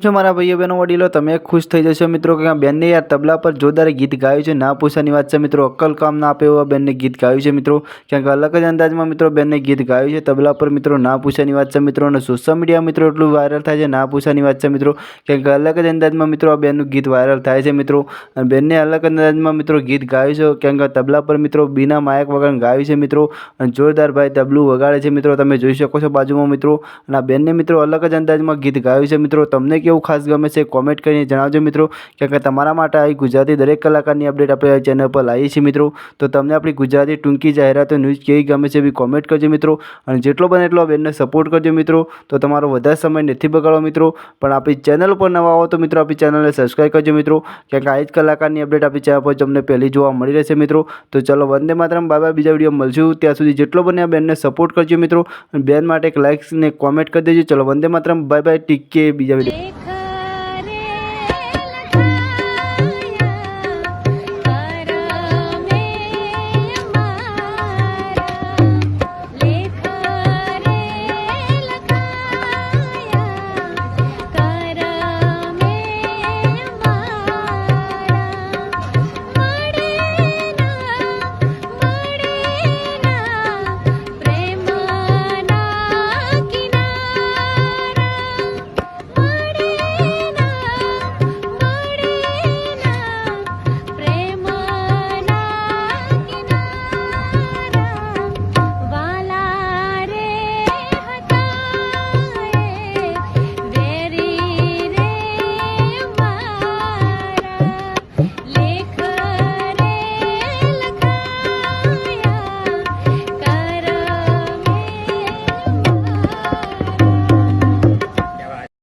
जो मारा भाईओ बहनों वडीलो तमे खुश थई जशो मित्रों के बेन ने यार तबला पर जोरदार गीत गायु छे। ना पूछानी वात छे मित्रों, अक्कल काम ना आपे एवा बेन ने गीत गायु छे मित्रों। क्यांक अलग ज अंदाज में मित्रों बेन ने गीत गायु छे तबला पर मित्रों। ना पूछानी वात छे मित्रों। ने सोशल मीडिया मित्रों एटलुं वायरल थाय छे, ना पूछानी वात छे मित्रों। क्यांक अलग ज अंदाज में मित्रों बेननुं गीत वायरल थाय छे मित्रों। अने बेन ने अलग अंदाज में मित्रों गीत गायु छे। क्यांक तबला पर मित्रों बिना मायक वगर गायु छे मित्रों। अने जोरदार भाई तबलुं वगाड़े छे मित्रों, तमे जोई शको छो बाजुमां मित्रों। अने आ बेन ने मित्रों अलग ज अंदाज में गीत गायु छे मित्रों। तमने केवुं खास गमे छे कॉमेंट करीने जणावजो मित्रों। क्योंकि तमारा माटे आई गुजराती दरेक कलाकारनी अपडेट आपणे चेनल पर लावीए छीए मित्रों। तो तमने आपणी गुजराती टूंकी जाहेरातो न्यूज़ केवी गमे छे बी कॉमेंट करजो मित्रों। अने जेटलो बने એટલો बेनने सपोर्ट करजो मित्रों। तो तमारो વધારે समय नहीं बगाड़ो मित्रों। पण आपणी चेनल पर नवा हो तो मित्रों आपणी चेनलने सब्सक्राइब करजो मित्रों। क्योंकि आ ज कलाकारनी अपडेट आपणी चेनल पर तमने पहली जोवा मळी रहेशे मित्रों। तो चलो वंदे मातरम, बाय बाय, बीजा विडियो मळशुं त्यां सुधी जेटलो बने आ बेनने सपोर्ट करजो मित्रों। बेन माटे एक लाइक ने कॉमेंट कर देजो। चलो Vande Mataram, bye bye, take care, बीजा विडियो।